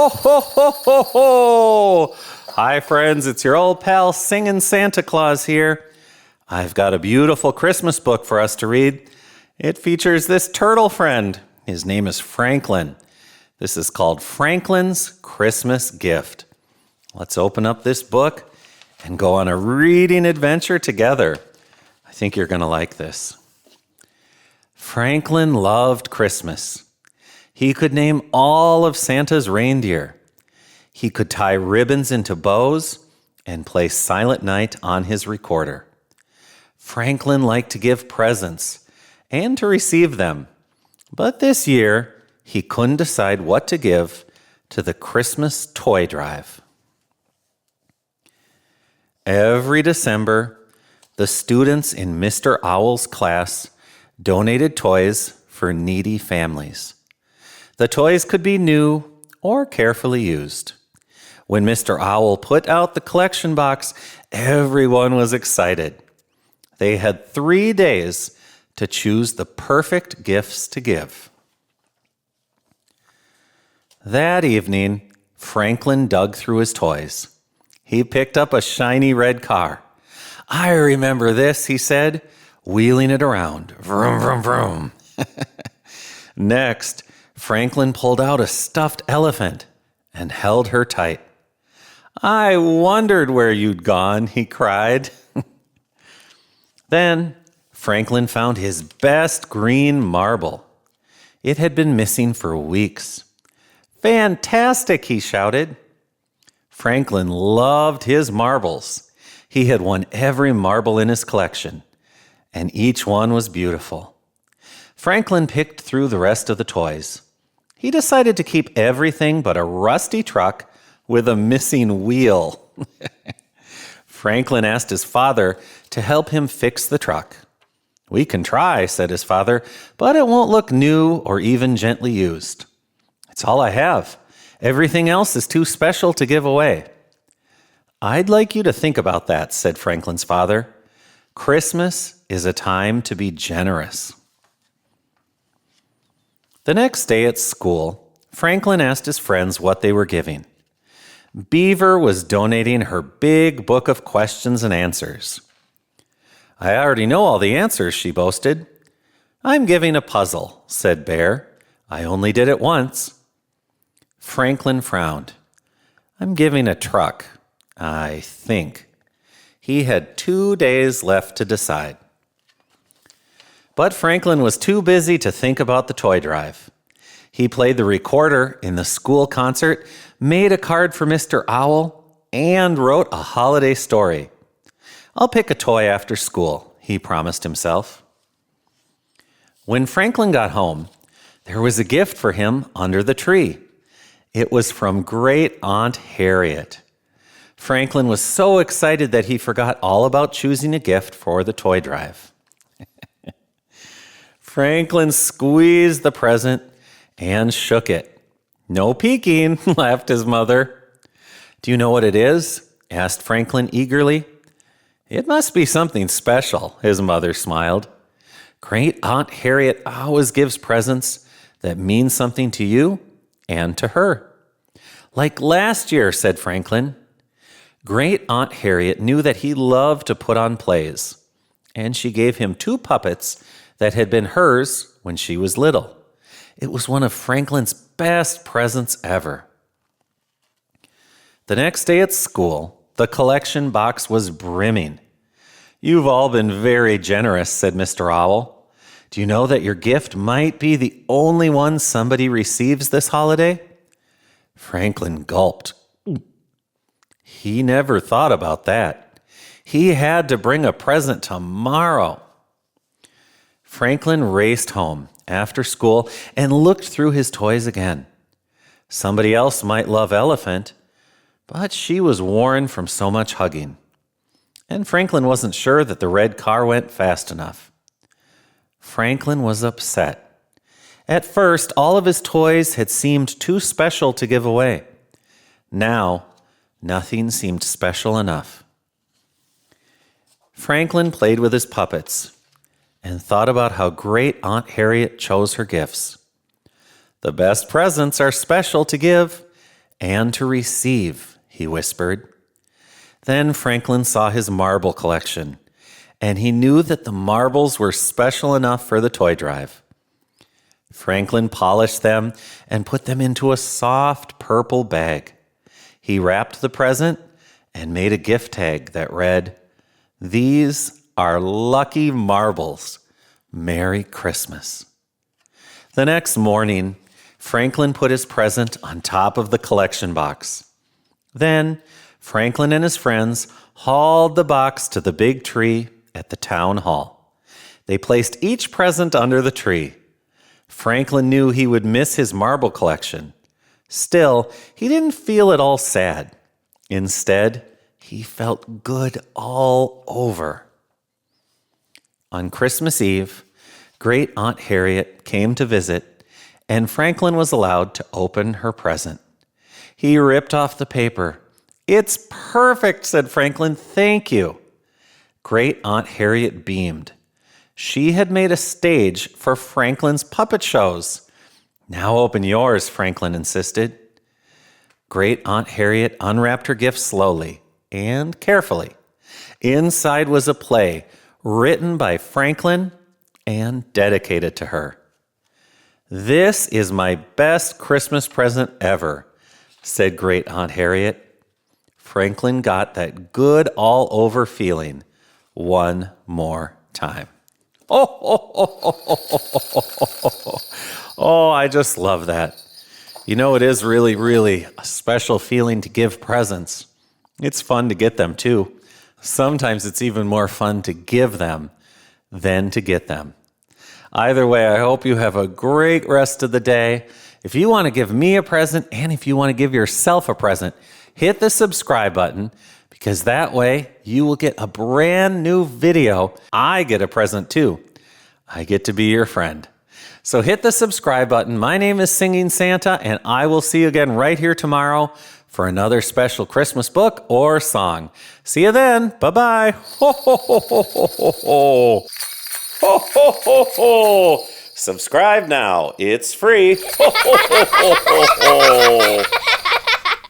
Ho, ho, ho, ho, ho! Hi, friends. It's your old pal Singing Santa Claus here. I've got a beautiful Christmas book for us to read. It features this turtle friend. His name is Franklin. This is called Franklin's Christmas Gift. Let's open up this book and go on a reading adventure together. I think you're going to like this. Franklin loved Christmas. He could name all of Santa's reindeer. He could tie ribbons into bows and play Silent Night on his recorder. Franklin liked to give presents and to receive them. But this year, he couldn't decide what to give to the Christmas toy drive. Every December, the students in Mr. Owl's class donated toys for needy families. The toys could be new or carefully used. When Mr. Owl put out the collection box, everyone was excited. They had 3 days to choose the perfect gifts to give. That evening, Franklin dug through his toys. He picked up a shiny red car. "I remember this," he said, wheeling it around. Vroom, vroom, vroom. Next, Franklin pulled out a stuffed elephant and held her tight. "I wondered where you'd gone," he cried. Then Franklin found his best green marble. It had been missing for weeks. "Fantastic!" he shouted. Franklin loved his marbles. He had won every marble in his collection, and each one was beautiful. Franklin picked through the rest of the toys. He decided to keep everything but a rusty truck with a missing wheel. Franklin asked his father to help him fix the truck. "We can try," said his father, "but it won't look new or even gently used. It's all I have. Everything else is too special to give away." "I'd like you to think about that," said Franklin's father. "Christmas is a time to be generous." The next day at school, Franklin asked his friends what they were giving. Beaver was donating her big book of questions and answers. "I already know all the answers," she boasted. "I'm giving a puzzle," said Bear. "I only did it once." Franklin frowned. "I'm giving a truck, I think." He had 2 days left to decide. But Franklin was too busy to think about the toy drive. He played the recorder in the school concert, made a card for Mr. Owl, and wrote a holiday story. "I'll pick a toy after school," he promised himself. When Franklin got home, there was a gift for him under the tree. It was from Great Aunt Harriet. Franklin was so excited that he forgot all about choosing a gift for the toy drive. Franklin squeezed the present and shook it. "No peeking," laughed his mother. "Do you know what it is?" asked Franklin eagerly. "It must be something special," his mother smiled. "Great Aunt Harriet always gives presents that mean something to you and to her." "Like last year," said Franklin. Great Aunt Harriet knew that he loved to put on plays, and she gave him 2 puppets that had been hers when she was little. It was one of Franklin's best presents ever. The next day at school, the collection box was brimming. "You've all been very generous," said Mr. Owl. "Do you know that your gift might be the only one somebody receives this holiday?" Franklin gulped. He never thought about that. He had to bring a present tomorrow. Franklin raced home after school and looked through his toys again. Somebody else might love Elephant, but she was worn from so much hugging. And Franklin wasn't sure that the red car went fast enough. Franklin was upset. At first, all of his toys had seemed too special to give away. Now, nothing seemed special enough. Franklin played with his puppets and thought about how Great Aunt Harriet chose her gifts. The best presents are special to give, and to receive," he whispered. Then Franklin saw his marble collection, and he knew that the marbles were special enough for the toy drive. Franklin polished them and put them into a soft purple bag. He wrapped the present and made a gift tag that read, "These are lucky marbles. Merry Christmas." The next morning, Franklin put his present on top of the collection box. Then Franklin and his friends hauled the box to the big tree at the town hall. They placed each present under the tree. Franklin knew he would miss his marble collection. Still, he didn't feel at all sad. Instead, he felt good all over. On Christmas Eve, Great Aunt Harriet came to visit, and Franklin was allowed to open her present. He ripped off the paper. "It's perfect," said Franklin. "Thank you." Great Aunt Harriet beamed. She had made a stage for Franklin's puppet shows. "Now open yours," Franklin insisted. Great Aunt Harriet unwrapped her gift slowly and carefully. Inside was a play written by Franklin and dedicated to her. "This is my best Christmas present ever," said Great Aunt Harriet. Franklin got that good all-over feeling one more time. Oh, I just love that. You know, it is really, really a special feeling to give presents. It's fun to get them, too. Sometimes it's even more fun to give them than to get them. Either way, I hope you have a great rest of the day. If you want to give me a present and if you want to give yourself a present, hit the subscribe button, because that way you will get a brand new video. I get a present too. I get to be your friend. So hit the subscribe button. My name is Singing Santa, and I will see you again right here tomorrow for another special Christmas book or song. See you then. Bye-bye. Ho, ho, ho, ho, ho, ho, ho. Ho, ho, ho, ho. Subscribe now. It's free. Ho, ho, ho, ho, ho, ho.